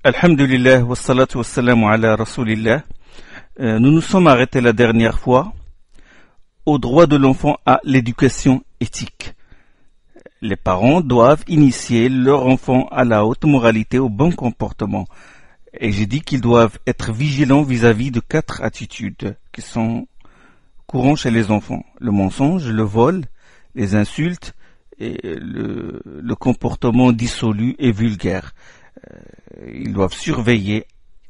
Alhamdulillah, wassalatu wassalamu ala rasulillah. Nous nous sommes arrêtés la dernière fois au droit de l'enfant à l'éducation éthique. Les parents doivent initier leur enfant à la haute moralité, au bon comportement. Et j'ai dit qu'ils doivent être vigilants vis-à-vis de 4 attitudes qui sont courantes chez les enfants. Le mensonge, le vol, les insultes et le comportement dissolu et vulgaire. Ils doivent surveiller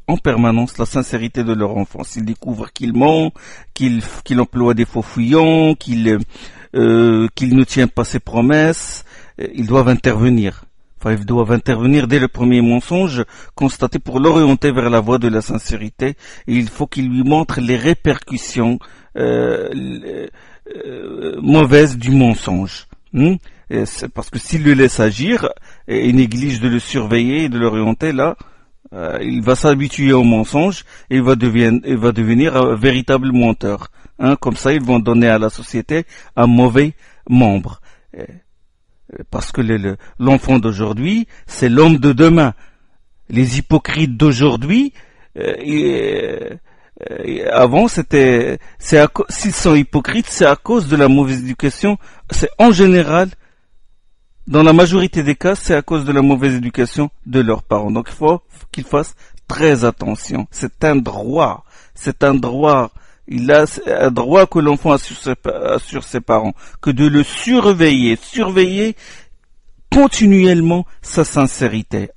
en permanence la sincérité de leur enfant. S'ils découvrent qu'il ment, qu'il emploie des faux fuyants, qu'il ne tient pas ses promesses, ils doivent intervenir. Enfin, ils doivent intervenir dès le premier mensonge constaté pour l'orienter vers la voie de la sincérité. Et il faut qu'ils lui montrent les répercussions mauvaises du mensonge. C'est parce que s'il le laisse agir et néglige de le surveiller et de l'orienter, là, il va s'habituer au mensonge et il va devenir un véritable menteur. Comme ça, ils vont donner à la société un mauvais membre. Parce que l'enfant d'aujourd'hui, c'est l'homme de demain. Les hypocrites d'aujourd'hui, avant, s'ils sont hypocrites, c'est à cause de la mauvaise éducation. C'est en général, dans la majorité des cas, c'est à cause de la mauvaise éducation de leurs parents. Donc il faut qu'ils fassent très attention. C'est un droit. Il a un droit que l'enfant a sur ses parents, que de le surveiller continuellement sa sincérité.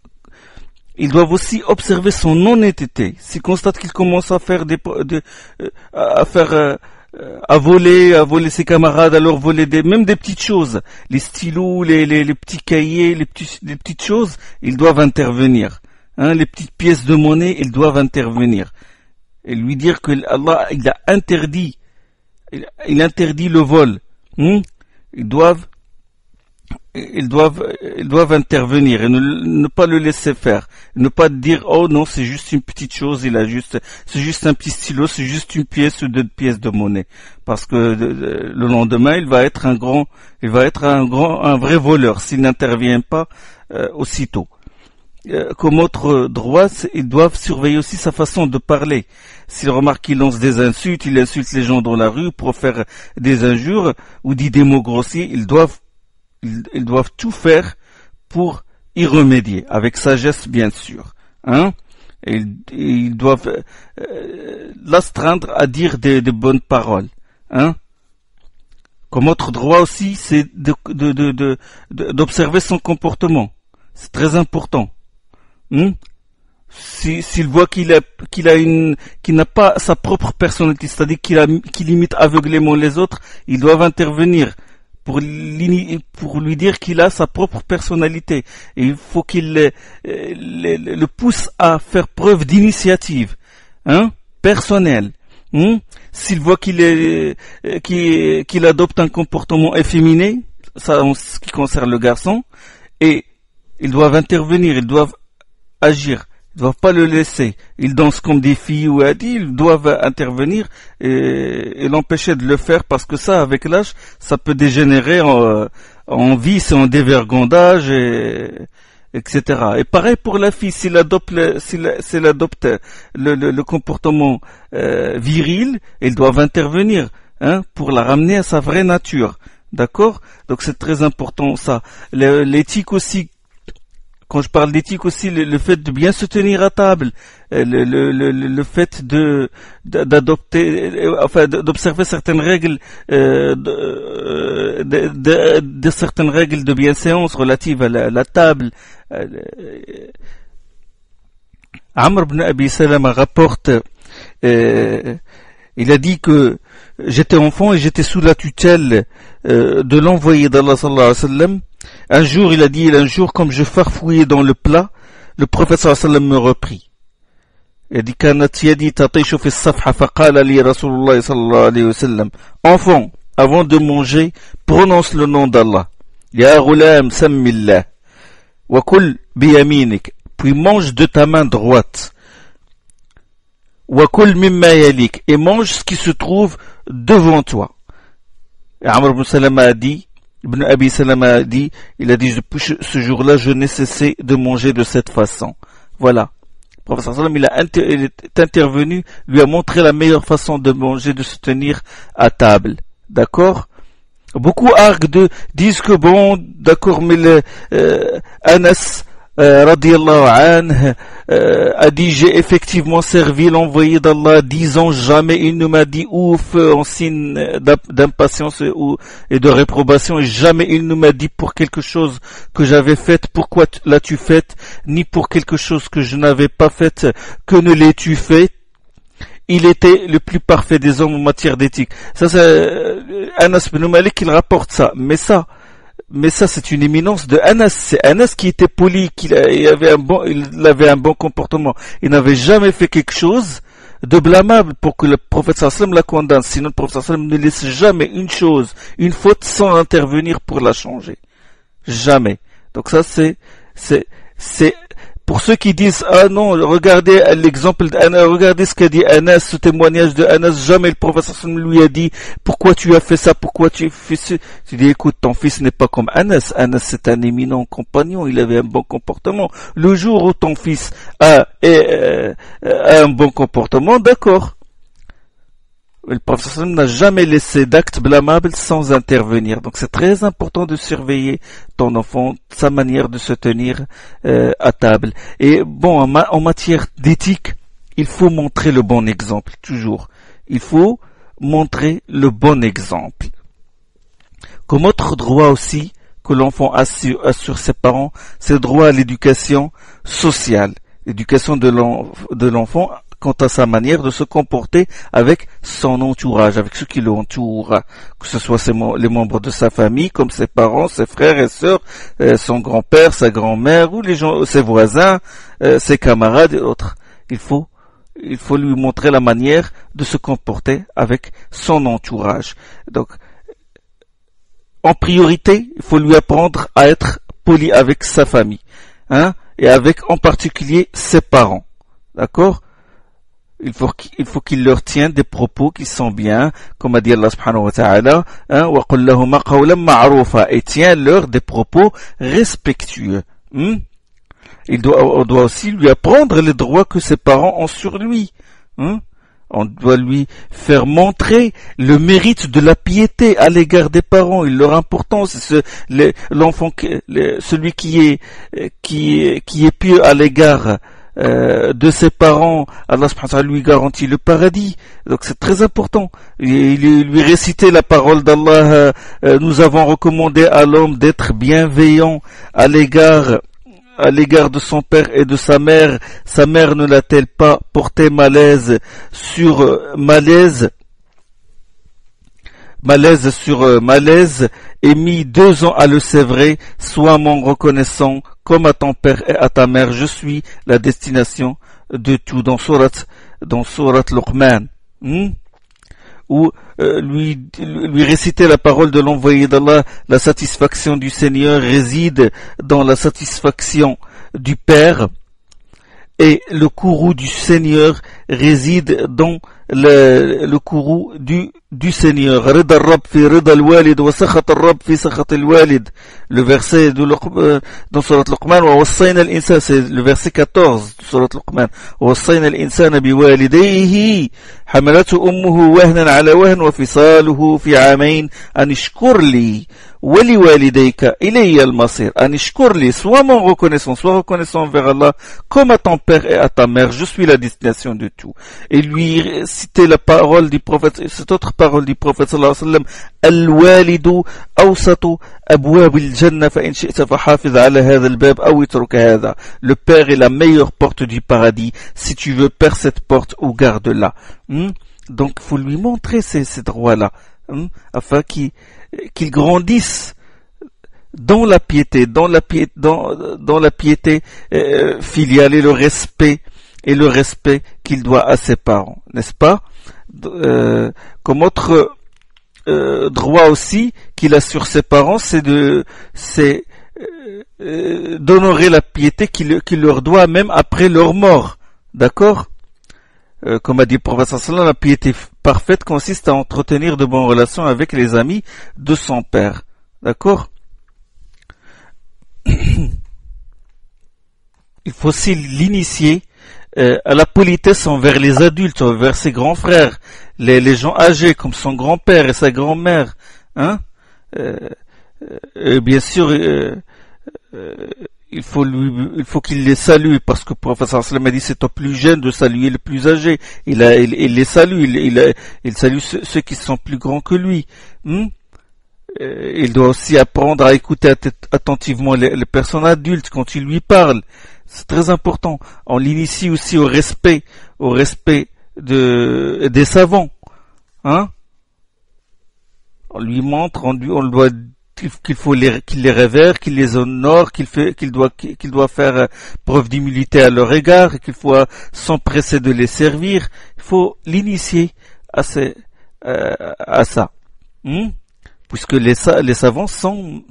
Ils doivent aussi observer son honnêteté. S'ils constatent qu'il commence à faire à voler ses camarades, à leur voler même des petites choses, les stylos, les petits cahiers, les petites choses, ils doivent intervenir. Les petites pièces de monnaie, ils doivent intervenir. Et lui dire que Allah, il interdit le vol. Ils doivent intervenir et ne pas le laisser faire. Ne pas dire, oh non, c'est juste une petite chose, c'est juste un petit stylo, c'est juste une pièce ou 2 pièces de monnaie. Parce que le lendemain, il va être un vrai voleur s'il n'intervient pas aussitôt. Comme autre droit, ils doivent surveiller aussi sa façon de parler. S'ils remarquent qu'il lance des insultes, il insulte les gens dans la rue, profère des injures ou dit des mots grossiers, ils doivent tout faire pour y remédier, avec sagesse bien sûr. Et ils doivent l'astreindre à dire des bonnes paroles. Comme autre droit aussi, c'est d'observer son comportement. C'est très important. S'il voit qu'il n'a pas sa propre personnalité, c'est-à-dire qu'il imite aveuglément les autres, ils doivent intervenir pour lui dire qu'il a sa propre personnalité. Et il faut qu'il le pousse à faire preuve d'initiative, personnelle. S'il voit qu'il adopte un comportement efféminé, ça en ce qui concerne le garçon, et ils doivent intervenir, ils doivent agir. Ils ne doivent pas le laisser. Ils dansent comme des filles ou Adi, ils doivent intervenir et l'empêcher de le faire parce que ça, avec l'âge, ça peut dégénérer en vice, en dévergondage, etc. Et pareil pour la fille, s'il adopte le comportement viril, ils doivent intervenir pour la ramener à sa vraie nature. D'accord? Donc c'est très important ça. L'éthique aussi. Quand je parle d'éthique aussi, le fait de bien se tenir à table, le fait d'observer certaines règles, de certaines règles de bienséance relatives à la table. Amr ibn Abi Salama rapporte, il a dit que j'étais enfant et j'étais sous la tutelle de l'envoyé d'Allah sallallahu alayhi wa sallam. Un jour, il a dit, comme je farfouillais dans le plat, le prophète sallallahu alayhi wa sallam me reprit. Il a dit, كانت يدي تطيش في الصفحة فقال لي رسول الله صلى الله عليه وسلم, enfant, avant de manger, prononce le nom d'Allah. Ya ghulam sammillah. Wa kul biyaminik. Puis mange de ta main droite. Wa kul mimma yalik. Et mange ce qui se trouve devant toi. Et Amr ibn Salama a dit, Ibn Abi Salama a dit, depuis ce jour-là, je n'ai cessé de manger de cette façon. Voilà. prophète sallam, il est intervenu, lui a montré la meilleure façon de manger, de se tenir à table. D'accord? Beaucoup disent que bon, d'accord, mais Anas radiallahu anhu a dit j'ai effectivement servi l'envoyé d'Allah 10 ans, jamais il ne m'a dit ouf en signe d'impatience et de réprobation, et jamais il ne m'a dit pour quelque chose que j'avais fait, pourquoi l'as-tu fait, ni pour quelque chose que je n'avais pas fait, que ne l'as-tu fait. Il était le plus parfait des hommes en matière d'éthique. Ça, c'est Anas bin Malik, il rapporte ça. Mais ça, c'est une éminence de Anas. C'est Anas qui était poli, il avait un bon comportement. Il n'avait jamais fait quelque chose de blâmable pour que le prophète sallam la condamne. Sinon, le prophète sallam ne laisse jamais une faute sans intervenir pour la changer. Jamais. Donc ça, c'est pour ceux qui disent, ah non, regardez l'exemple d'Anas, regardez ce qu'a dit Anas, ce témoignage de Anas, jamais le prophète lui a dit, pourquoi tu as fait ça, pourquoi tu fais ça. Tu dis, écoute, ton fils n'est pas comme Anas. Anas, c'est un éminent compagnon, il avait un bon comportement. Le jour où ton fils a un bon comportement, d'accord. Le prophète n'a jamais laissé d'actes blâmables sans intervenir. Donc c'est très important de surveiller ton enfant, sa manière de se tenir à table. Et bon, en matière d'éthique, il faut montrer le bon exemple, toujours. Il faut montrer le bon exemple. Comme autre droit aussi que l'enfant a sur ses parents, c'est le droit à l'éducation sociale. L'éducation de l'enfant quant à sa manière de se comporter avec son entourage, avec ceux qui l'entourent, que ce soit les membres de sa famille, comme ses parents, ses frères et sœurs, son grand-père, sa grand-mère, ou ses voisins, ses camarades et autres. Il faut lui montrer la manière de se comporter avec son entourage. Donc, en priorité, il faut lui apprendre à être poli avec sa famille, et avec en particulier ses parents. D'accord? Il faut qu'il leur tienne des propos qui sont bien, comme a dit Allah subhanahu wa ta'ala, وَقُلْ لَهُمَا قَوْلًا مَعْرُوفًا, et tiens-leur des propos respectueux. On doit aussi lui apprendre les droits que ses parents ont sur lui. On doit lui faire montrer le mérite de la piété à l'égard des parents et leur importance. L'enfant, celui qui est pieux à l'égard de ses parents, Allah subhanahu wa ta'ala lui garantit le paradis. Donc c'est très important. Lui réciter la parole d'Allah, nous avons recommandé à l'homme d'être bienveillant à l'égard de son père et de sa mère. Sa mère ne l'a-t-elle pas porté malaise sur malaise et mis 2 ans à le sévrer? Sois mon reconnaissant comme à ton père et à ta mère, je suis la destination de tout. Dans Surat Luqman, ou lui réciter la parole de l'envoyé d'Allah, la satisfaction du Seigneur réside dans la satisfaction du Père, et le courroux du Seigneur réside dans le courroux du Seigneur. Rida al-Rabb fi rida al-walid wa sakhat al-Rabb fi sakhat al-walid. Le verset dans Surat Luqman, wa wassayna al-insan, c'est le verset 14 de Surat Luqman. Wa wassayna al-insana bi walidayhi hamalathu ummuhu wahnan ala wahn wa fisaluhu fi 'amayn an ishkur li wa li walidayka ilayya al-masir. An ishkur li, sois reconnaissant envers Allah comme à ton père et à ta mère, je suis la destination de tout. Et lui citer la parole du prophète, cette autre parole du prophète sallallahu alayhi wa sallam, al-walidu awsatu abwab al-jannah fa in shi'ta fa hafiz ala hadha al-bab aw itruk hadha. Le père est la meilleure porte du paradis, si tu veux, perds cette porte ou garde-la. Donc il faut lui montrer ces droits-là, afin qu'il grandisse dans la piété, dans la piété filiale et le respect qu'il doit à ses parents, n'est-ce pas? Comme autre droit aussi qu'il a sur ses parents, c'est d'honorer la piété qu'il leur doit même après leur mort. D'accord? Comme a dit le prophète sallallahu alayhi wa sallam, la piété parfaite consiste à entretenir de bonnes relations avec les amis de son père. D'accord? Il faut aussi l'initier à la politesse envers les adultes, envers ses grands frères, les gens âgés comme son grand-père et sa grand-mère, hein. Bien sûr, il faut qu'il les salue, parce que le prophète sallallahu alayhi wa sallam a dit c'est au plus jeune de saluer le plus âgé. Il les salue, il salue ceux qui sont plus grands que lui. Il doit aussi apprendre à écouter attentivement les personnes adultes quand il lui parle. C'est très important. On l'initie aussi au respect des savants. Hein? On lui montre, qu'il les révère, qu'il les honore, qu'il doit faire preuve d'humilité à leur égard, et qu'il faut s'empresser de les servir. Il faut l'initier à ça. Puisque les savants sont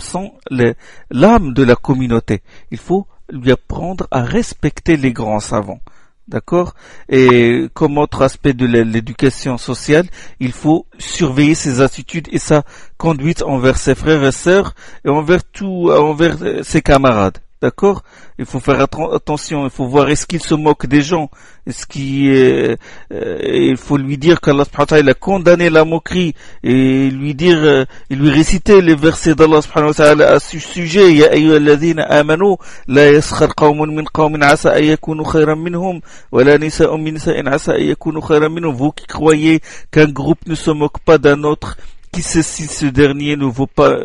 l'âme de la communauté. Il faut lui apprendre à respecter les grands savants. D'accord? Et comme autre aspect de l'éducation sociale, il faut surveiller ses attitudes et sa conduite envers ses frères et sœurs et envers ses camarades. D'accord? Il faut faire attention, il faut voir est-ce qu'il se moque des gens, il faut lui dire qu'Allah subhanahu wa ta'ala a condamné la moquerie et lui réciter les versets d'Allah subhanahu wa ta'ala à ce sujet. Ya ayyuhalladhina amanu la yaskhar qawmun min qawmin asa an yakunu khayran minhum wa la nisa'un min nisa'in asa an yakunu khayran minhum. Vous qui croyez qu'un groupe ne se moque pas d'un autre, qui sait si ce dernier ne vaut pas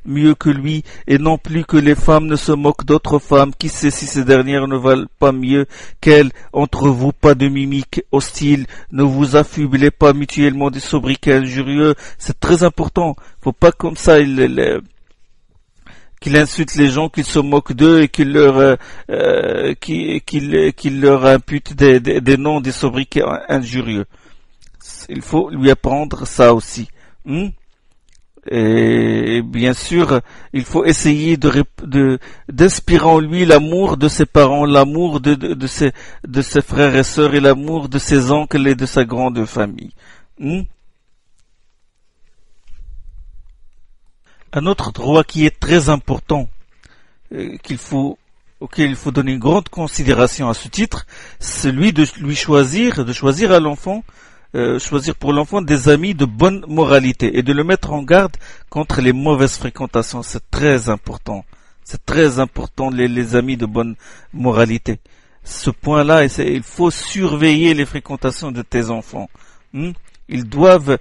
mieux que lui, et non plus que les femmes ne se moquent d'autres femmes, qui sait si ces dernières ne valent pas mieux qu'elles. Entre vous, pas de mimiques hostiles, ne vous affublez pas mutuellement des sobriquets injurieux. C'est très important. Faut pas comme ça qu'il insulte les gens, qu'il se moque d'eux et qu'il leur impute des noms, des sobriquets injurieux. Il faut lui apprendre ça aussi. Et bien sûr, il faut essayer d'inspirer en lui l'amour de ses parents, l'amour de ses frères et sœurs et l'amour de ses oncles et de sa grande famille. Un autre droit qui est très important, auquel il faut donner une grande considération à ce titre, c'est celui de choisir à l'enfant, choisir pour l'enfant des amis de bonne moralité et de le mettre en garde contre les mauvaises fréquentations. C'est très important. C'est très important, les amis de bonne moralité. Ce point-là, il faut surveiller les fréquentations de tes enfants. Ils doivent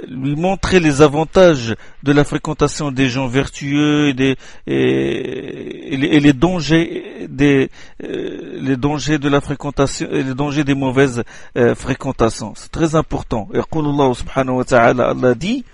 lui montrer les avantages de la fréquentation des gens vertueux et les dangers de la fréquentation et les dangers des mauvaises fréquentations. C'est très important. يقول الله سبحانه وتعالى, Allah dit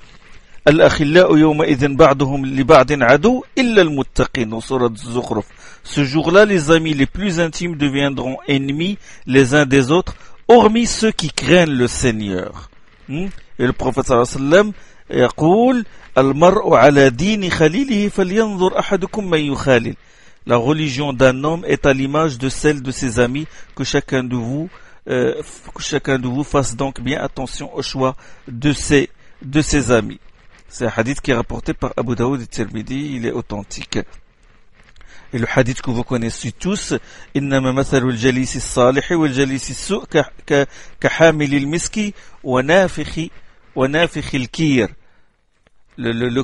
الأخلاء يومئذ بعضهم لبعض عدو إلا المتقين dans sourate Az-Zukhruf. Ce jour-là, les amis les plus intimes deviendront ennemis les uns des autres, hormis ceux qui craignent le Seigneur. Et le prophète sallallahu alayhi wa sallam يقول المرء على دين خليله فلينظر أحدكم من يخالل. La religion d'un homme est à l'image de celle de ses amis, que chacun de vous fasse donc bien attention au choix de ses amis. C'est un hadith qui est rapporté par Abu Daoud et Tirmidhi, il est authentique. Et le hadith que vous connaissez tous, إنما مثل الجليس الصالح والجليس السوء كحامل المسك ونافخ الكير. Le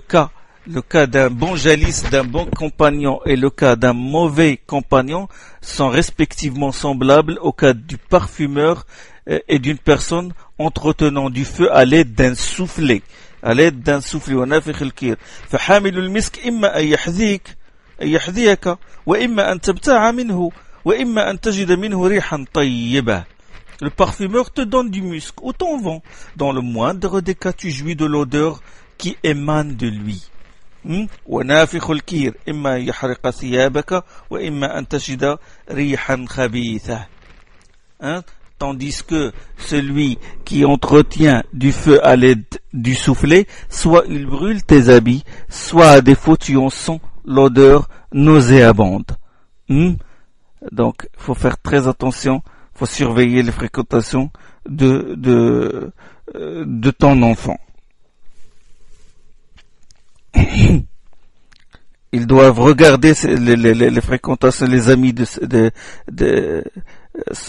cas d'un bon jalis, d'un bon compagnon et le cas d'un mauvais compagnon sont respectivement semblables au cas du parfumeur et d'une personne entretenant du feu à l'aide d'un soufflet. ونافخ الكير. فحامل المسك إما أن يحذيك وإما أن تبتاع منه وإما أن تجد منه ريحا طيبة. Le parfumeur te donne du musc ou t'en vend. Dans le moindre des cas, tu jouis de l'odeur qui émane de lui. ونافخ الكير إما يحرق ثيابك وإما أن تجد ريحا خبيثة. Tandis que celui qui entretient du feu à l'aide du soufflet, soit il brûle tes habits, soit à défaut tu en sens l'odeur nauséabonde. Donc, il faut faire très attention, il faut surveiller les fréquentations de ton enfant. Ils doivent regarder les fréquentations, les amis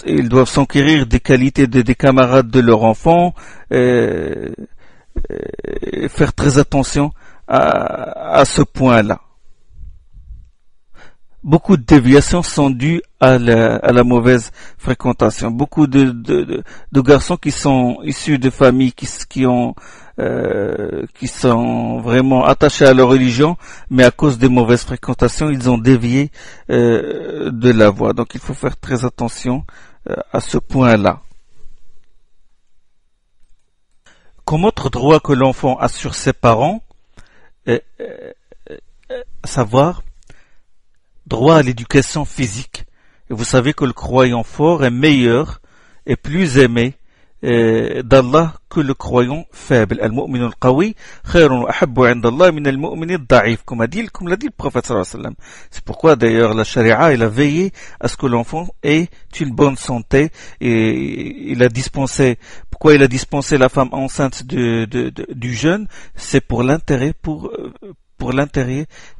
ils doivent s'enquérir des qualités des camarades de leur enfant, faire très attention à ce point-là. Beaucoup de déviations sont dues à la mauvaise fréquentation. Beaucoup de garçons qui sont issus de familles qui sont vraiment attachés à leur religion, mais à cause des mauvaises fréquentations, ils ont dévié de la voie. Donc il faut faire très attention à ce point-là. Comme autre droit que l'enfant a sur ses parents, à savoir droit à l'éducation physique. Et vous savez que le croyant fort est meilleur et plus aimé d'Allah que le croyant faible. Al-mu'min al-qawi khayrun wa ahabbu 'inda Allah min al-mu'min al-da'if, comme l'a dit le prophète sallallahu alayhi wa sallam. C'est pourquoi d'ailleurs la charia elle a veillé à ce que l'enfant ait une bonne santé, et il a dispensé la femme enceinte du jeune, c'est pour l'intérêt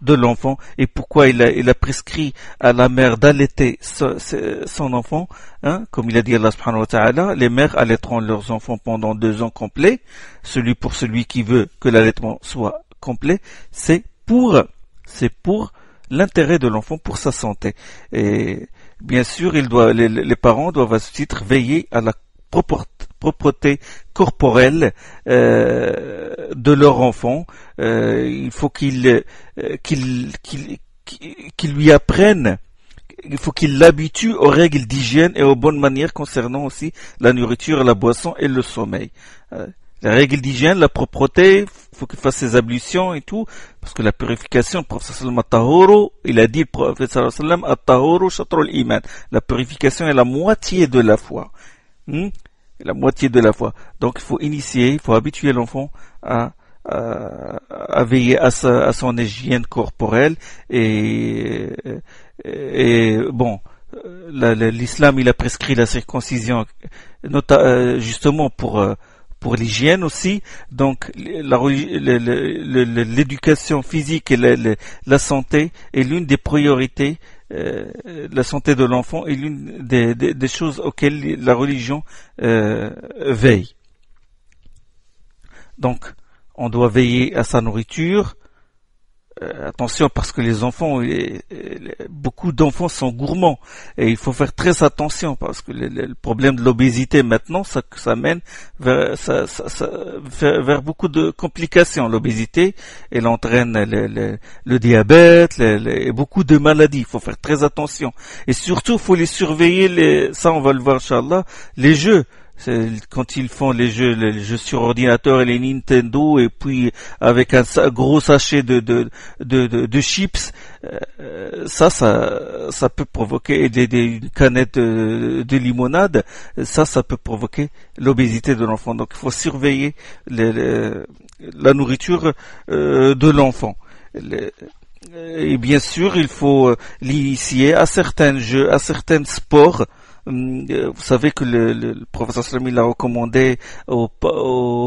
de l'enfant. Et pourquoi il a prescrit à la mère d'allaiter son enfant, comme il a dit Allah subhanahu wa ta'ala, les mères allaiteront leurs enfants pendant 2 ans complets. Celui qui veut que l'allaitement soit complet, c'est pour l'intérêt de l'enfant, pour sa santé. Et bien sûr, les parents doivent à ce titre veiller à la propreté corporelle de leur enfant. Il faut qu'ils lui apprennent, il faut qu'ils l'habituent aux règles d'hygiène et aux bonnes manières concernant aussi la nourriture, la boisson et le sommeil. Les règles d'hygiène, la propreté, il faut qu'il fasse ses ablutions et tout, parce que la purification, le prophète sallallahu alayhi wa sallam, il a dit, le prophète sallallahu alayhi wa sallam, at-tahuru shatrul iman. La purification est la moitié de la foi. La moitié de la foi. Donc il faut habituer l'enfant à veiller à son hygiène corporelle, et bon, l'islam il a prescrit la circoncision justement pour l'hygiène aussi. Donc l'éducation physique et la santé est l'une des priorités. La santé de l'enfant est l'une des choses auxquelles la religion veille. Donc, on doit veiller à sa nourriture. Attention, parce que les enfants, beaucoup d'enfants sont gourmands, et il faut faire très attention, parce que le problème de l'obésité maintenant, ça mène vers beaucoup de complications. L'obésité, elle entraîne le diabète, et beaucoup de maladies. Il faut faire très attention, et surtout, il faut les surveiller. Ça, on va le voir, Inch'Allah. Les jeux. Quand ils font les jeux sur ordinateur et les Nintendo, et puis avec un gros sachet de chips, ça peut provoquer une canette de limonade, ça peut provoquer l'obésité de l'enfant. Donc il faut surveiller la nourriture de l'enfant. Et bien sûr, il faut l'initier à certains jeux, à certains sports. Vous savez que le professeur Salami l'a recommandé aux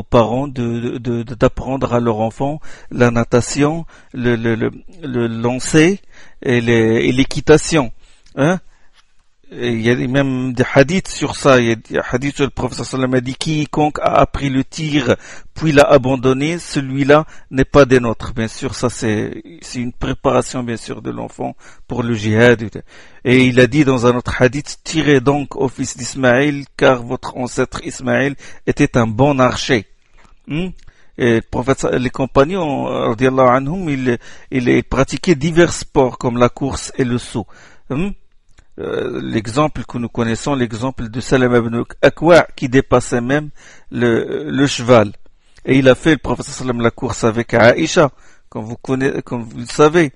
parents d'apprendre à leur enfant la natation, le lancer et l'équitation. Il y a même des hadiths sur ça. Il y a des hadiths sur le professeur Sallam a dit: quiconque a appris le tir puis l'a abandonné, celui-là n'est pas des nôtres. Bien sûr, ça c'est une préparation bien sûr de l'enfant pour le djihad. Et il a dit dans un autre hadith: tirez donc au fils d'Ismaël, car votre ancêtre Ismaël était un bon archer. Et le prophète, les compagnons, radiallahu anhum, ils pratiquaient divers sports comme la course et le saut. L'exemple que nous connaissons, l'exemple de Salam ibn Akwa, qui dépassait même le cheval. Et il a fait, le prophète sallam, la course avec Aïcha, comme vous le savez,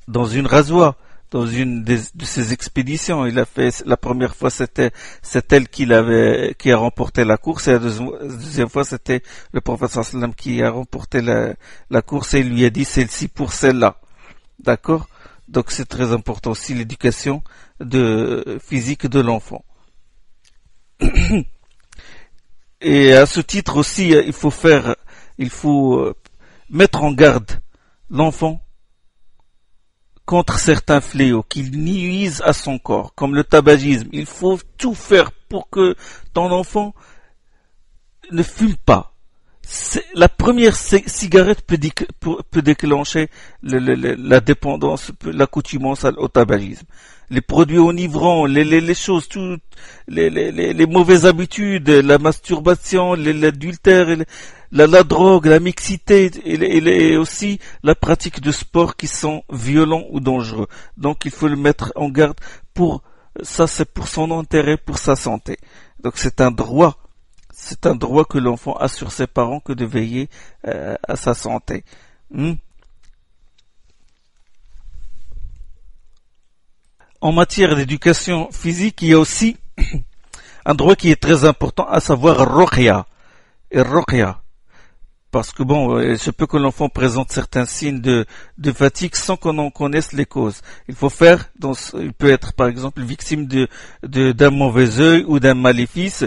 dans une razwa, dans une de ses expéditions. Il a fait, la première fois c'est elle qui a remporté la course, et la deuxième fois c'était le prophète sallam qui a remporté la course, et il lui a dit: celle-ci pour celle-là. D'accord? Donc c'est très important aussi l'éducation physique de l'enfant. Et à ce titre aussi, il faut mettre en garde l'enfant contre certains fléaux qui nuisent à son corps, comme le tabagisme. Il faut tout faire pour que ton enfant ne fume pas. La première cigarette peut déclencher la dépendance, l'accoutumance au tabagisme. Les produits enivrants, les choses, toutes les mauvaises habitudes, la masturbation, l'adultère, la drogue, la mixité et aussi la pratique de sports qui sont violents ou dangereux. Donc il faut le mettre en garde pour ça, c'est pour son intérêt, pour sa santé. Donc c'est un droit que l'enfant a sur ses parents que de veiller à sa santé. En matière d'éducation physique, il y a aussi un droit qui est très important, à savoir Ruqya. Et Ruqya. Parce que bon, il se peut que l'enfant présente certains signes de fatigue sans qu'on en connaisse les causes. Il faut faire, il peut être par exemple victime d'un mauvais œil ou d'un maléfice.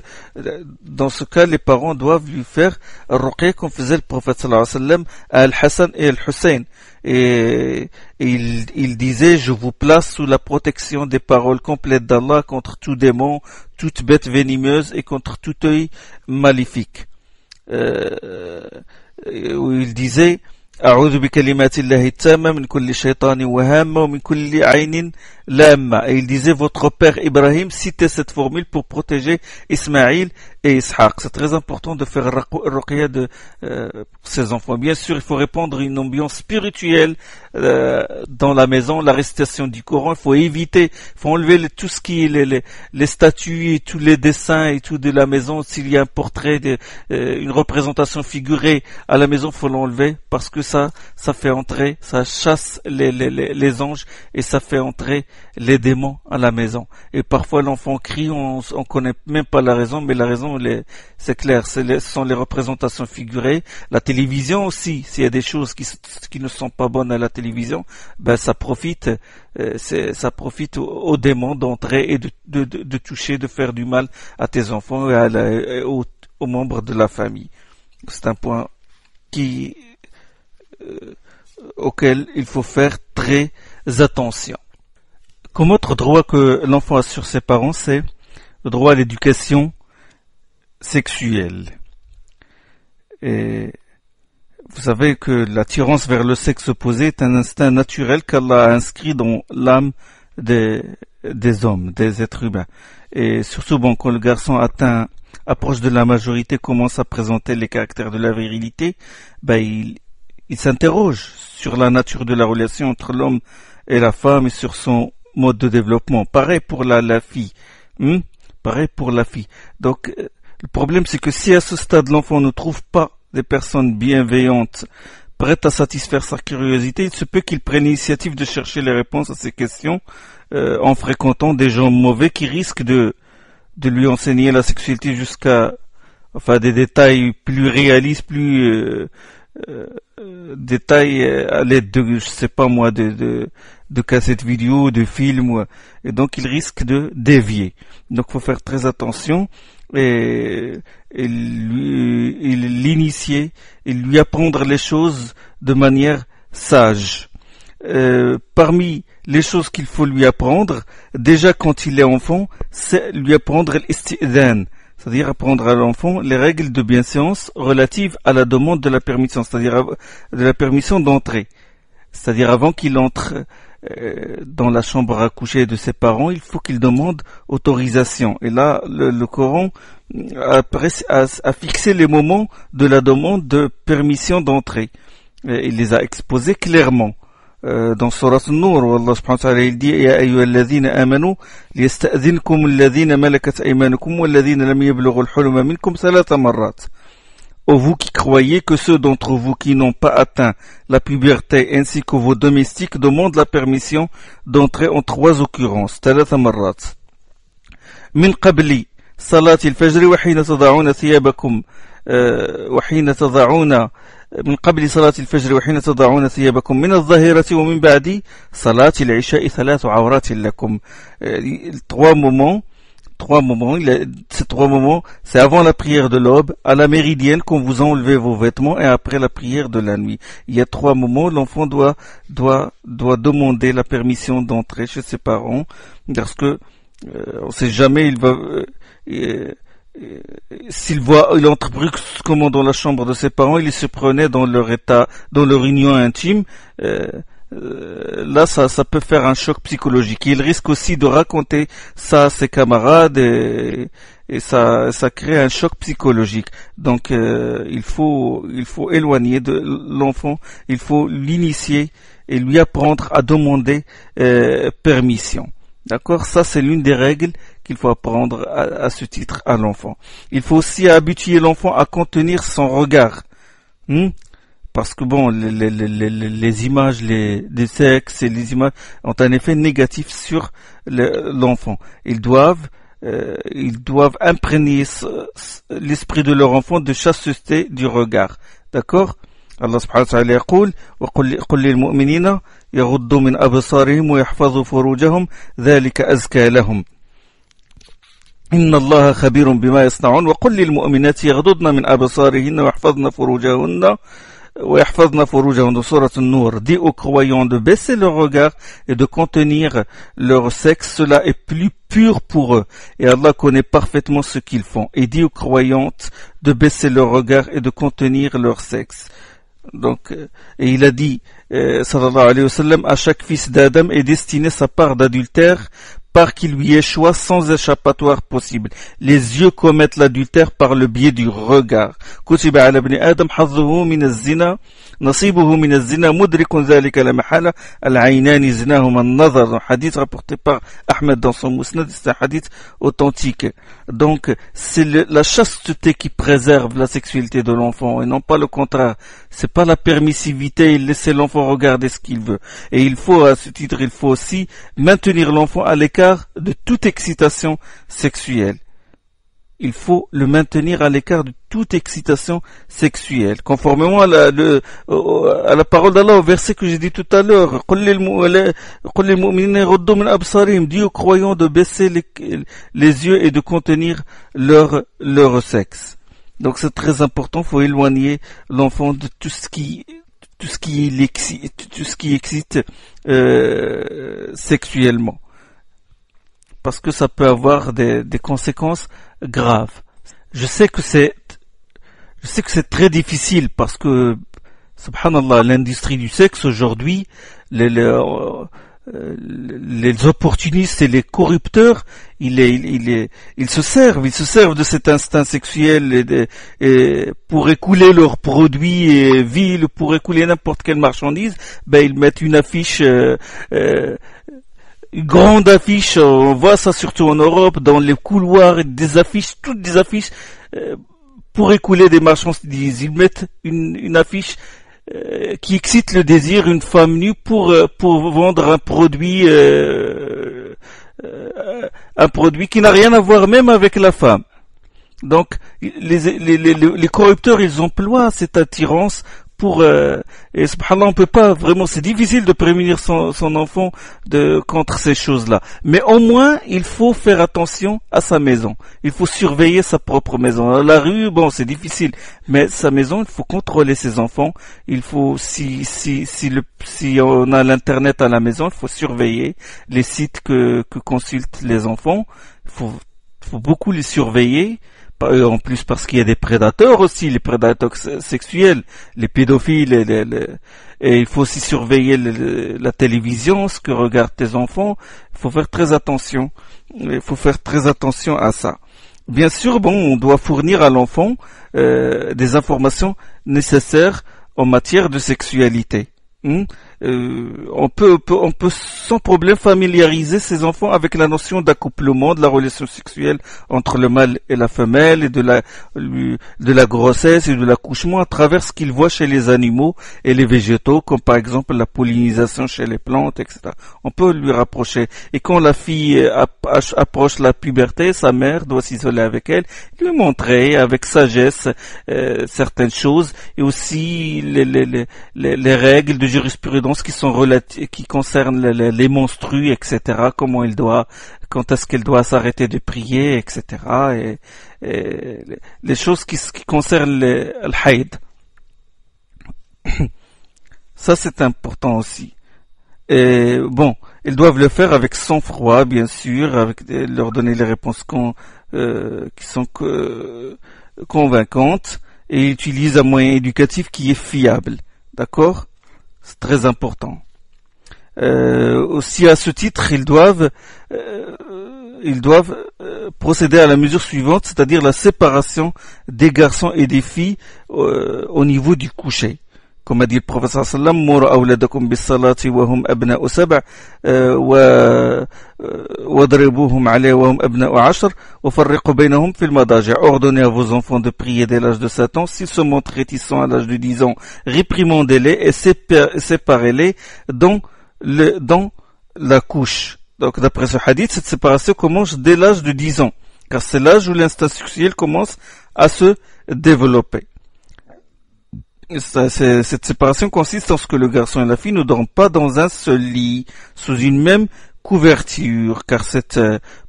Dans ce cas, les parents doivent lui faire ruqya comme faisait le prophète sallallahu alayhi wa sallam à Al-Hassan et Al-Hussein. Et il disait, je vous place sous la protection des paroles complètes d'Allah contre tout démon, toute bête venimeuse et contre tout œil maléfique. Où il disait أعوذ بكلمات الله التامة من كل شيطان وهامة ومن كل عين لامة. Et il disait, votre père Ibrahim citait cette formule pour protéger Ismaïl et Ishaq. C'est très important de faire ruqya de ses enfants. Bien sûr, il faut répandre une ambiance spirituelle dans la maison, la récitation du Coran. Il faut éviter, il faut enlever tout ce qui est les statues et tous les dessins et tout de la maison. S'il y a un portrait, une représentation figurée à la maison, il faut l'enlever parce que ça fait entrer, ça chasse les anges et ça fait entrer les démons à la maison. Et parfois l'enfant crie, on connaît même pas la raison, mais la raison c'est clair, ce sont les représentations figurées. La télévision aussi, s'il y a des choses qui ne sont pas bonnes à la télévision, ben ça profite aux démons d'entrer et de toucher, de faire du mal à tes enfants et aux membres de la famille. C'est un point auquel il faut faire très attention. Comme autre droit que l'enfant a sur ses parents, c'est le droit à l'éducation sexuelle. Et vous savez que l'attirance vers le sexe opposé est un instinct naturel qu'Allah a inscrit dans l'âme des hommes, des êtres humains. Et surtout, quand le garçon approche de la majorité, commence à présenter les caractères de la virilité, il s'interroge sur la nature de la relation entre l'homme et la femme et sur son mode de développement. Pareil pour la fille. Pareil pour la fille. Donc, le problème, c'est que si à ce stade l'enfant ne trouve pas des personnes bienveillantes, prêtes à satisfaire sa curiosité, il se peut qu'il prenne l'initiative de chercher les réponses à ces questions en fréquentant des gens mauvais qui risquent de lui enseigner la sexualité jusqu'à des détails plus réalistes, plus détails à l'aide de, je sais pas moi, de cassettes vidéo, de films, et donc il risque de dévier. Donc il faut faire très attention et l'initier, et lui apprendre les choses de manière sage. Parmi les choses qu'il faut lui apprendre, déjà quand il est enfant, c'est lui apprendre l'isti'dhan, c'est-à-dire apprendre à l'enfant les règles de bienséance relatives à la demande de la permission, c'est-à-dire de la permission d'entrer. C'est-à-dire avant qu'il entre dans la chambre à coucher de ses parents, il faut qu'il demande autorisation. Et là, le Coran a fixé les moments de la demande de permission d'entrée. Il les a exposés clairement. Dans Surat An-Nur, où Allah subhanahu wa ta'ala il dit Ya ayyuhalladhina amanu liyasta'dhinkum alladhina malakat aymanukum walladhina lam yablughu al-huluma minkum thalatha marrat. Ô vous qui croyez que ceux d'entre vous qui n'ont pas atteint la puberté ainsi que vos domestiques demandent la permission d'entrer en 3 occurrences. Thalatha marrat. Min qabli salati al-fajr wa hina tada'una thiyabakum wa hina tada'una من قبل صلاة الفجر وحين تضعون ثيابكم من الظهيرة ومن بعد صلاة العشاء 3 عورات لكم. 3 moments, 3 moments. Ces 3 moments, c'est avant la prière de l'aube, à la méridienne quand vous enlevez vos vêtements et après la prière de la nuit. Il y a 3 moments. L'enfant doit demander la permission d'entrer chez ses parents parce que on sait jamais il va il entre brusquement dans la chambre de ses parents, il se prenait dans leur état, dans leur union intime. Là, ça peut faire un choc psychologique. Il risque aussi de raconter ça à ses camarades et ça crée un choc psychologique. Donc, il faut éloigner de l'enfant, il faut l'initier et lui apprendre à demander permission. D'accord? Ça, c'est l'une des règles qu'il faut apprendre à ce titre à l'enfant. Il faut aussi habituer l'enfant à contenir son regard. Parce que bon, les images des sexes et les images ont un effet négatif sur l'enfant. Ils doivent imprégner l'esprit de leur enfant de chasteté du regard. D'accord? Allah subhanahu wa ta'ala يقول وقل للمؤمنين يغضوا من أبصارهم ويحفظوا فروجهم ذلك أزكى لهم إن الله خبير بما يصنعون وقل للمؤمنات يغضضن من أبصارهن ويحفظن فروجهن سورة النور. Dis aux croyants de baisser leur regard et de contenir leur sexe, cela est plus pur pour eux et Allah connaît parfaitement ce qu'ils font. Et dis aux croyantes de baisser leur regard et de contenir leur sexe. Donc, et il a dit, sallallahu alayhi wa sallam, à chaque fils d'Adam est destiné sa part d'adultère par qui lui échoit sans échappatoire possible. Les yeux commettent l'adultère par le biais du regard. كتب على ابن آدم حظه من الزنا نصيبه من الزنا مدرك ذلك لا محالة العينان زناهما النظر. Hadith rapporté par Ahmed dans son Musnad, c'est un hadith authentique. Donc c'est la chasteté qui préserve la sexualité de l'enfant et non pas le contraire. C'est pas la permissivité et laisser l'enfant regarder ce qu'il veut. Et il faut, à ce titre, il faut aussi maintenir l'enfant à l'écart de toute excitation sexuelle. Il faut le maintenir à l'écart de toute excitation sexuelle. Conformément à la parole d'Allah, au verset que j'ai dit tout à l'heure, dit aux croyants de baisser les yeux et de contenir leur sexe. Donc c'est très important, il faut éloigner l'enfant de tout ce qui excite sexuellement. Parce que ça peut avoir des conséquences graves. Je sais que c'est très difficile parce que, subhanallah, l'industrie du sexe aujourd'hui, les opportunistes et les corrupteurs, ils se servent de cet instinct sexuel et pour écouler leurs produits vils, pour écouler n'importe quelle marchandise, ils mettent une affiche, une grande affiche, on voit ça surtout en Europe, dans les couloirs, toutes des affiches pour écouler des marchandises. Ils mettent une affiche qui excite le désir, une femme nue pour vendre un produit qui n'a rien à voir même avec la femme. Donc les corrupteurs, ils emploient cette attirance et subhanallah, on peut pas vraiment, c'est difficile de prémunir son enfant contre ces choses-là. Mais au moins, il faut faire attention à sa maison. Il faut surveiller sa propre maison. La rue, bon, c'est difficile. Mais sa maison, il faut contrôler ses enfants. Il faut, si on a l'internet à la maison, il faut surveiller les sites que consultent les enfants. Il faut beaucoup les surveiller. En plus parce qu'il y a des prédateurs aussi, les prédateurs sexuels, les pédophiles, et il faut aussi surveiller la télévision, ce que regardent tes enfants. Il faut faire très attention. Il faut faire très attention à ça. Bien sûr, on doit fournir à l'enfant des informations nécessaires en matière de sexualité. On peut sans problème familiariser ses enfants avec la notion d'accouplement, de la relation sexuelle entre le mâle et la femelle, et de la grossesse et de l'accouchement à travers ce qu'ils voient chez les animaux et les végétaux, comme par exemple la pollinisation chez les plantes, etc. On peut lui rapprocher. Et quand la fille approche la puberté, sa mère doit s'isoler avec elle, lui montrer avec sagesse certaines choses, et aussi les règles de jurisprudence croyances qui sont qui concernent les menstrues, etc. Quand est-ce qu'elle doit s'arrêter de prier, etc. Et les choses qui concernent le haïd. Ça, c'est important aussi. Et bon, ils doivent le faire avec sang-froid, bien sûr, leur donner les réponses qui sont convaincantes, et utiliser un moyen éducatif qui est fiable. D'accord? C'est très important. Aussi, à ce titre, ils doivent procéder à la mesure suivante, c'est-à-dire la séparation des garçons et des filles au niveau du coucher. Comme a dit le professeur sallam, muru awladakum bis salati wa hum abna'u sab' wadribuhum 'alayha wa hum abna'u 'ashr wa farriqu baynahum fil madaji'. Ordonnez à vos enfants de prier dès l'âge de 7 ans. S'ils se montrent réticents à l'âge de 10 ans, réprimandez-les et séparez-les dans la couche. Donc d'après ce hadith, cette séparation commence dès l'âge de 10 ans, car c'est l'âge où l'instinct sexuel commence à se développer. Cette séparation consiste en ce que le garçon et la fille ne dorment pas dans un seul lit, sous une même couverture, car cette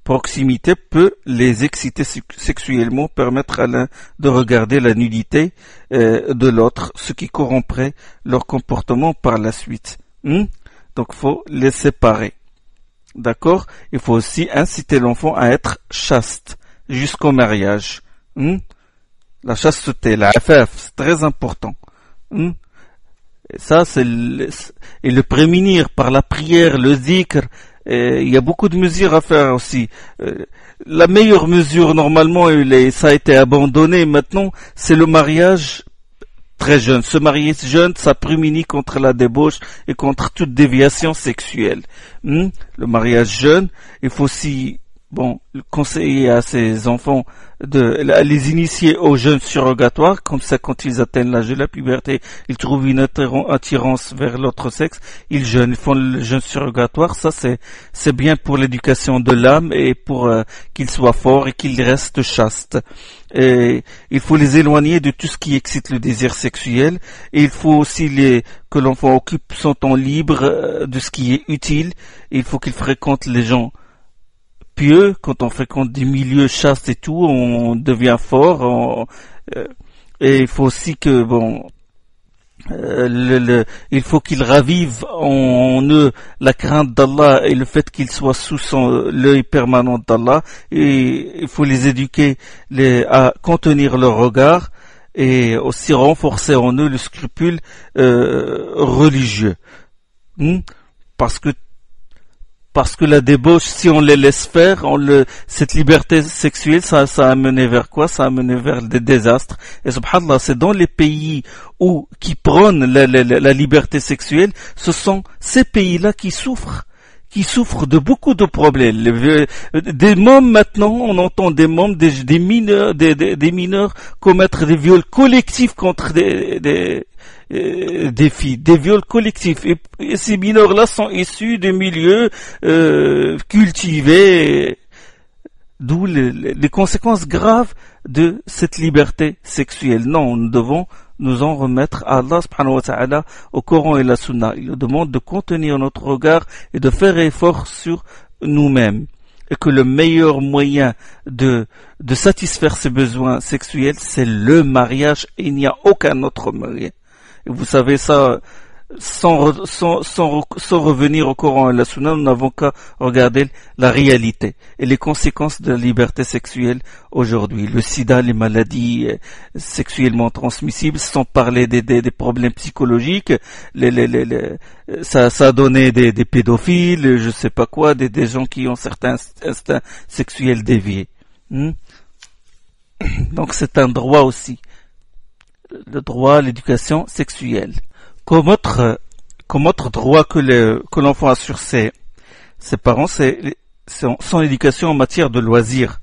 proximité peut les exciter sexuellement, permettre à l'un de regarder la nudité de l'autre, ce qui corromprait leur comportement par la suite. Donc il faut les séparer. D'accord? Il faut aussi inciter l'enfant à être chaste jusqu'au mariage. La chasteté, la afaf, c'est très important. Et ça, et le prémunir par la prière, le zikr. Il y a beaucoup de mesures à faire aussi. La meilleure mesure, normalement, ça a été abandonné. Maintenant, c'est le mariage très jeune. Se marier jeune, ça prémunit contre la débauche et contre toute déviation sexuelle. Le mariage jeune, il faut aussi conseiller à ses enfants à les initier aux jeûnes surrogatoires, comme ça quand ils atteignent l'âge de la puberté, ils trouvent une attirance vers l'autre sexe, ils jeûnent, ils font le jeûne surrogatoire. Ça c'est bien pour l'éducation de l'âme et pour qu'il soit fort et qu'il reste chaste. Et il faut les éloigner de tout ce qui excite le désir sexuel, et il faut aussi que l'enfant occupe son temps libre de ce qui est utile. Et il faut qu'il fréquente les gens pieux. Quand on fréquente des milieux chastes et tout, on devient fort. Et il faut aussi que il faut qu'il ravive en eux la crainte d'Allah et le fait qu'ils soient sous l'œil permanent d'Allah. Et il faut les éduquer à contenir leur regard et aussi renforcer en eux le scrupule religieux. Parce que la débauche, si on les laisse faire, cette liberté sexuelle, ça a mené vers quoi? Ça a mené vers des désastres. Et subhanallah, c'est dans les pays qui prônent la liberté sexuelle, ce sont ces pays-là qui souffrent de beaucoup de problèmes. Des mômes maintenant, on entend des mômes, des mineurs commettre des viols collectifs contre des filles, des viols collectifs. Et ces mineurs-là sont issus de milieux cultivés, d'où les conséquences graves de cette liberté sexuelle. Non, nous devons nous en remettre à Allah subhanahu wa ta'ala, au Coran et la Sunna. Il nous demande de contenir notre regard et de faire effort sur nous-mêmes. Et que le meilleur moyen de satisfaire ses besoins sexuels, c'est le mariage, et il n'y a aucun autre moyen. Et vous savez ça, sans revenir au Coran et la Sunna, nous n'avons qu'à regarder la réalité et les conséquences de la liberté sexuelle aujourd'hui. Le sida, les maladies sexuellement transmissibles, sans parler des problèmes psychologiques, ça a donné des pédophiles, je sais pas quoi, des gens qui ont certains instincts sexuels déviés. Donc c'est un droit aussi. Le droit à l'éducation sexuelle. Comme autre droit que l'enfant a sur ses parents, c'est son éducation en matière de loisirs.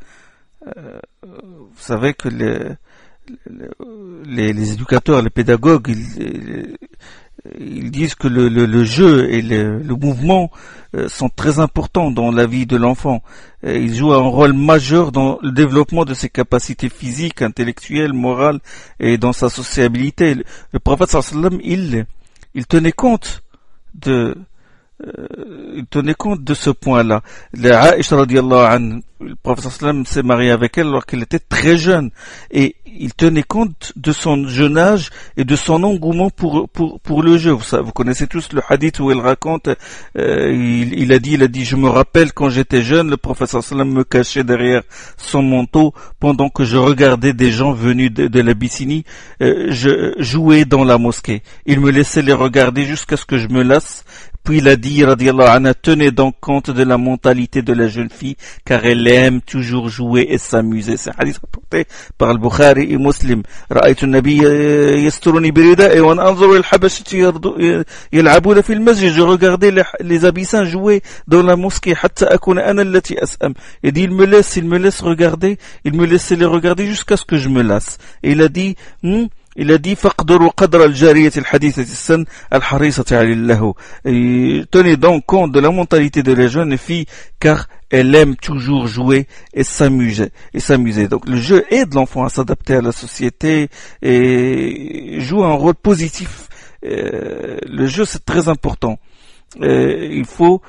Vous savez que les éducateurs, les pédagogues, ils disent que le jeu et le mouvement sont très importants dans la vie de l'enfant. Ils jouent un rôle majeur dans le développement de ses capacités physiques, intellectuelles, morales et dans sa sociabilité. Le prophète sallallahu alayhi wa sallam, il tenait compte il tenait compte de ce point-là. Aïcha radiallahu anha, le prophète sallam s'est marié avec elle alors qu'elle était très jeune, et il tenait compte de son jeune âge et de son engouement pour le jeu. Vous connaissez tous le hadith où elle raconte, il a dit, je me rappelle quand j'étais jeune, le prophète sallam me cachait derrière son manteau pendant que je regardais des gens venus de l'Abyssinie je jouais dans la mosquée. Il me laissait les regarder jusqu'à ce que je me lasse. Puis il a dit, radiallahu anha, tenez donc compte de la mentalité de la jeune fille, car elle aime toujours jouer et s'amuser. C'est un hadith rapporté par le Bukhari et Muslim. رأيت النبي يسترني بردائه وأنا أنظر الحبشة يلعبون في المسجد. Je regardais les Abyssins jouer dans la mosquée حتى أكون أنا التي أسأم. Il dit, il me laisse regarder, il me laissait les regarder jusqu'à ce que je me lasse. Et il a dit فَقْدُرُوا قَدْرَ الْجَارِيَةِ الْحَدِيثَةِ السَّنْ الْحَرِيصَةِ عَلَى اللَّهُ. Tenez donc compte de la mentalité de la jeune fille, car elle aime toujours jouer et s'amuser. Donc le jeu aide l'enfant à s'adapter à la société et joue un rôle positif. Le jeu, c'est très important. Il faut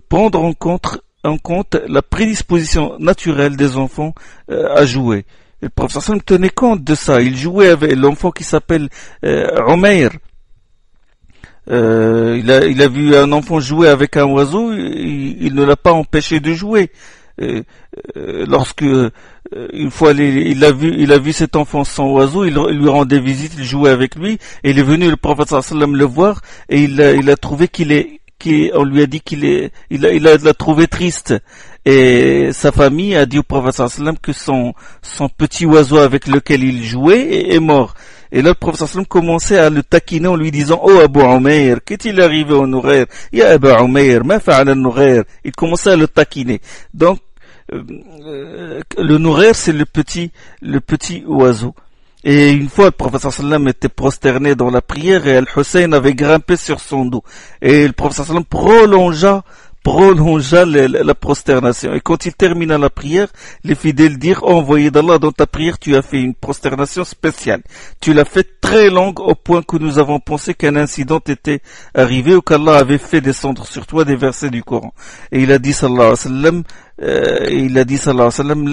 prendre en compte la prédisposition naturelle des enfants à jouer. Le professeur Sallam tenait compte de ça. Il jouait avec l'enfant qui s'appelle Umayr. Il a vu un enfant jouer avec un oiseau, il ne l'a pas empêché de jouer. Lorsque une fois il a vu cet enfant sans oiseau, il lui rendait visite, il jouait avec lui, et il est venu le prophète sallam le voir, et il a trouvé on lui a dit il l'a trouvé triste. Et sa famille a dit au prophète sallam que son petit oiseau avec lequel il jouait est mort. Et là, le prophète sallam commençait à le taquiner en lui disant, oh Abu Umayr, qu'est-il arrivé au Noughair? Ya Abu Umayr, ma fa'ala al-Noughair? Il commençait à le taquiner. Donc, le Noughair, c'est le petit oiseau. Et une fois, le prophète sallam était prosterné dans la prière et Al-Hussein avait grimpé sur son dos. Et le prophète sallam prolongea la prosternation. Et quand il termina la prière, les fidèles dirent, oh, envoyé d'Allah, dans ta prière, tu as fait une prosternation spéciale. Tu l'as fait très longue au point que nous avons pensé qu'un incident était arrivé ou qu'Allah avait fait descendre sur toi des versets du Coran. Et il a dit, sallallahu alayhi wa sallam,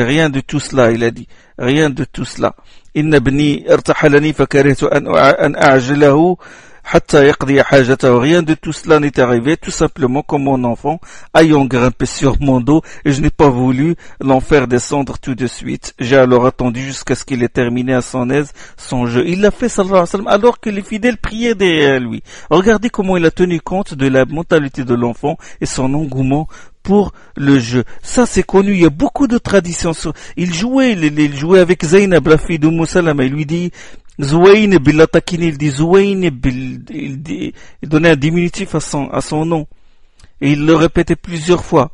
rien de tout cela, il a dit, rien de tout cela. Inna bni irtahalani fakarihtu an a'jalahu hatta yaqdi hajatahu. Rien de tout cela n'est arrivé, tout simplement comme mon enfant ayant grimpé sur mon dos, et je n'ai pas voulu l'en faire descendre tout de suite. J'ai alors attendu jusqu'à ce qu'il ait terminé à son aise son jeu. Il l'a fait, sallallahu alayhi wa sallam, alors que les fidèles priaient derrière lui. Regardez comment il a tenu compte de la mentalité de l'enfant et son engouement pour le jeu. Ça, c'est connu. Il y a beaucoup de traditions. Il jouait avec Zaynab, la fille de Salama. Il lui dit Zouayn bil taquini. Il dit Zouayn il donnait un diminutif à son nom. Et il le répétait plusieurs fois.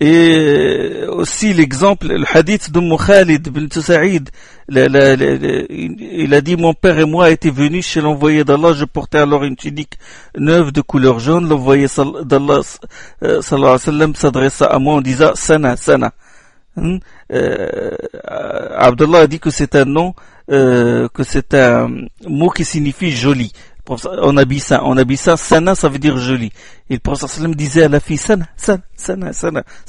Et aussi l'exemple, le hadith de Khalid bin Saïd, il a dit, mon père et moi étaient venus chez l'envoyé d'Allah, je portais alors une tunique neuve de couleur jaune, l'envoyé d'Allah sallallahu alayhi wa sallam s'adressa à moi en disant sana. Abdullah a dit que c'est un nom, que c'est un mot qui signifie joli. En abyssin, sana, ça veut dire joli. Et le prophète sallam disait à la fille, sana. Ça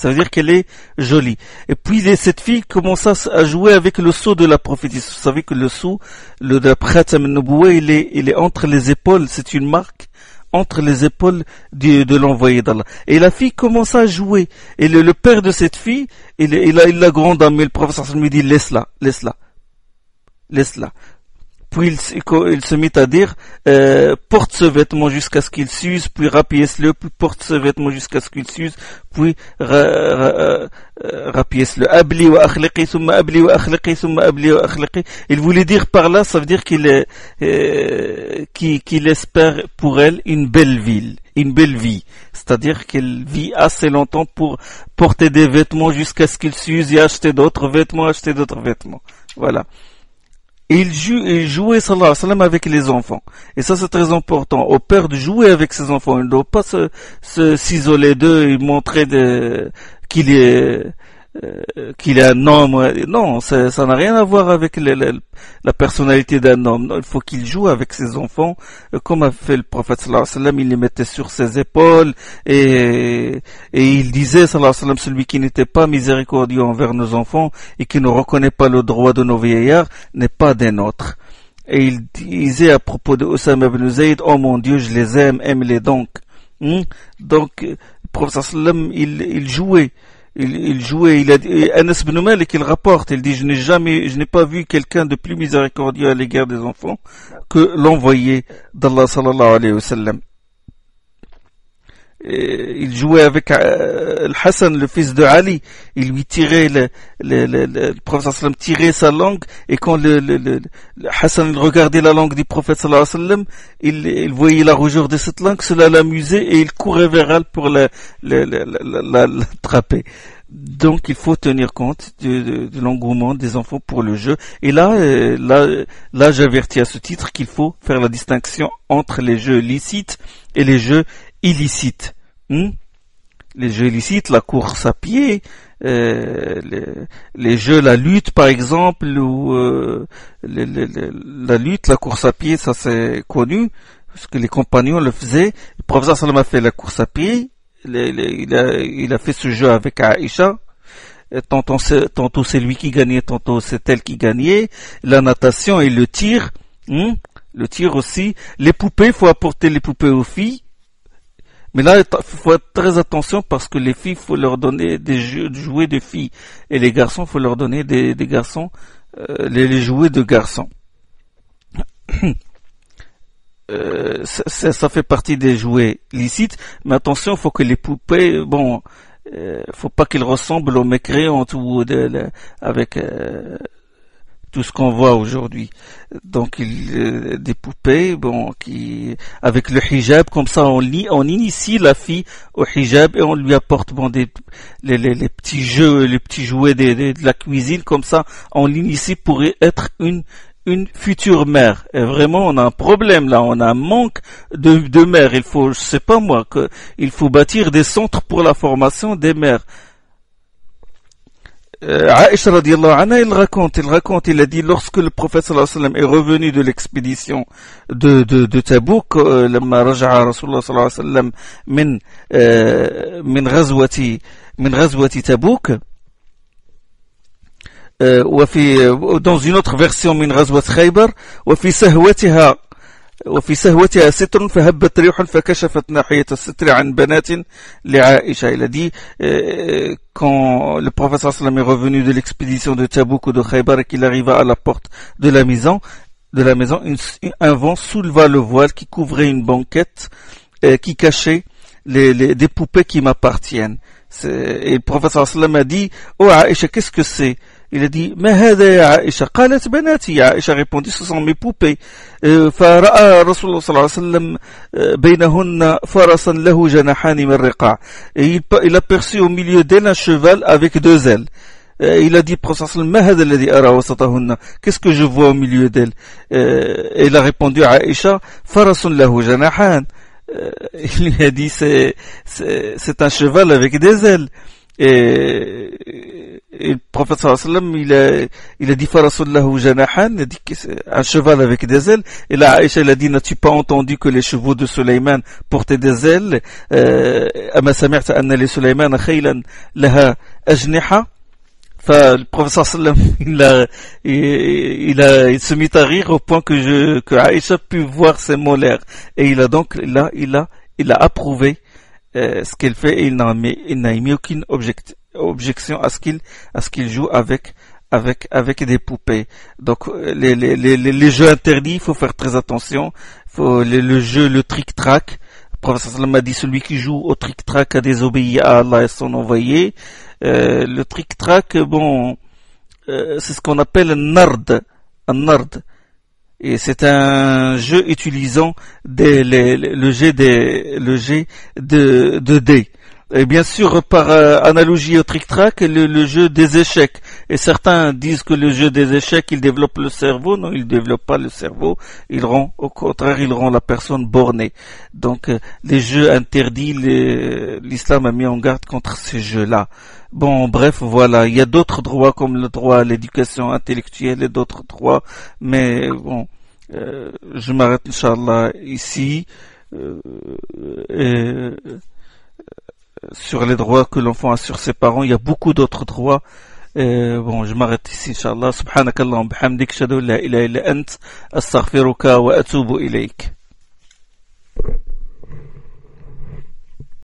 veut dire qu'elle est jolie. Et puis, cette fille commença à jouer avec le sceau de la prophétie. Vous savez que le sceau, le Khatam al-Nubuwwa, il est entre les épaules, c'est une marque, entre les épaules de l'envoyé d'Allah. Et la fille commença à jouer. Et le père de cette fille, il l'a grande mais le prophète sallam lui dit, laisse-la. Puis il se mit à dire, porte ce vêtement jusqu'à ce qu'il s'use, puis rapièce-le, puis porte ce vêtement jusqu'à ce qu'il s'use, puis rapièce-le. Abli wa akhliqi, summa abli wa akhliqi, summa abli wa akhliqi. Il voulait dire par là, ça veut dire qu'il espère pour elle une belle vie. C'est-à-dire qu'elle vit assez longtemps pour porter des vêtements jusqu'à ce qu'il s'use et acheter d'autres vêtements. Voilà. Et il jouait, sallallahu alayhi wa sallam, avec les enfants. Et ça, c'est très important. Au père de jouer avec ses enfants. Il ne doit pas s'isoler d'eux et montrer qu'il est qu'il est un homme. Non, ça n'a rien à voir avec la personnalité d'un homme. Non, il faut qu'il joue avec ses enfants, comme a fait le prophète sallallahu alayhi wa sallam. Il les mettait sur ses épaules et il disait sallallahu alayhi wa sallam, celui qui n'était pas miséricordieux envers nos enfants et qui ne reconnaît pas le droit de nos vieillards n'est pas des nôtres. Et il disait à propos de Osama ibn Zayd, oh mon Dieu, je les aime, aime-les donc. Donc, le prophète sallallahu alayhi wa sallam, il jouait. Il jouait, il a dit, Anas ibn Malik, il rapporte, il dit, je n'ai pas vu quelqu'un de plus miséricordieux à l'égard des enfants que l'envoyé d'Allah sallallahu alayhi wa sallam. Il jouait avec Hassan, le fils de Ali. Il lui tirait le prophète sallam tirait sa langue, et quand le Hassan regardait la langue du prophète sallallahu alayhi wa sallam, il voyait la rougeur de cette langue, cela l'amusait et il courait vers elle pour l'attraper. Donc il faut tenir compte de l'engouement des enfants pour le jeu. Et là j'avertis à ce titre qu'il faut faire la distinction entre les jeux licites et les jeux illicites. Les jeux illicites, la course à pied, les jeux, la lutte par exemple, ou la lutte, la course à pied, ça c'est connu, parce que les compagnons le faisaient. Le prophète sallam a fait la course à pied, il a fait ce jeu avec Aïcha. Tantôt c'est lui qui gagnait, tantôt c'est elle qui gagnait. La natation et le tir, le tir aussi. Les poupées, il faut apporter les poupées aux filles. Mais là, il faut être très attention parce que les filles, il faut leur donner des jouets de filles. Et les garçons, il faut leur donner des garçons, les jouets de garçons. Ça fait partie des jouets licites. Mais attention, il faut que les poupées, faut pas qu'ils ressemblent aux mécréantes ou avec tout ce qu'on voit aujourd'hui. Donc des poupées, qui avec le hijab, comme ça on initie la fille au hijab et on lui apporte les petits jeux, les petits jouets de la cuisine, comme ça on l'initie pour être une future mère. Et vraiment on a un problème là, on a un manque de mères. Il faut, je sais pas moi, il faut bâtir des centres pour la formation des mères. Aïcha radiallahu anha, il raconte, il a dit, lorsque le prophète sallallahu alayhi wa sallam est revenu de l'expédition de Tabouk, لما رجع رسول الله صلى الله عليه وسلم من غزوة تبوك, dans une autre version من غزوة خيبر, وفي سهوتها ستر فهبت ريح فكشفت ناحية الستر عن بنات لعائشة. Il a dit, quand le prophète sallallahu alayhi wa sallam est revenu de l'expédition de Tabouk ou de Khaybar et qu'il arriva à la porte de la maison, un vent souleva le voile qui couvrait une banquette qui cachait des poupées qui m'appartiennent. Et le prophète sallallahu alayhi wa sallam a dit, oh Aïcha, qu'est-ce que c'est? Il a dit, ما هذا يا عائشة؟ قالت بناتي. Aïcha répondit, ce sont mes poupées. فرأى رسول الله صلى الله عليه وسلم بينهن فرسا له جناحان من رقاع. Et il aperçut au milieu d'elles un cheval avec deux ailes. Il a dit, prophète sallallahu alayhi wa sallam, ما هذا الذي أرى وسطهن? Qu'est-ce que je vois au milieu d'elles? Et il a répondu à Aïcha, فرس له جناحان. Il lui a dit, c'est un cheval avec des ailes. Et le prophète sallallahu alayhi wa sallam, il a dit Farasullahu janahan, il a dit que c'est un cheval avec des ailes. Et là, Aïcha, il a dit, n'as-tu pas entendu que les chevaux de Sulayman portaient des ailes? Ama sami'ta anna li Sulayman khaylan laha ajniha. Le prophète sallallahu alayhi wa sallam, il se mit à rire au point que Aïcha put voir ses molaires. Et il a approuvé ce qu'elle fait, et il n'a émis aucune objection à ce qu'il joue avec des poupées. Donc les jeux interdits, il faut faire très attention. Le jeu, le trick-track, le prophète sallallahu alayhi wa sallam a dit, celui qui joue au trick-track a désobéi à Allah et son envoyé. Le trick-track, c'est ce qu'on appelle un nard. Et c'est un jeu utilisant le jet de dés. Et bien sûr, par analogie au trick-track, le jeu des échecs. Et certains disent que le jeu des échecs, il développe le cerveau. Non, il développe pas le cerveau. Au contraire, il rend la personne bornée. Donc, les jeux interdits, l'islam a mis en garde contre ces jeux-là. Bon, bref, voilà. Il y a d'autres droits comme le droit à l'éducation intellectuelle et d'autres droits. Mais bon, je m'arrête, Inch'Allah, ici. Et, sur les droits que l'enfant a sur ses parents, il y a beaucoup d'autres droits. Bon, je m'arrête ici, Inch'Allah. Subhanakallahum bihamdik, shadu la ilaha illa ant, astaghfiruka wa atubu ilayk.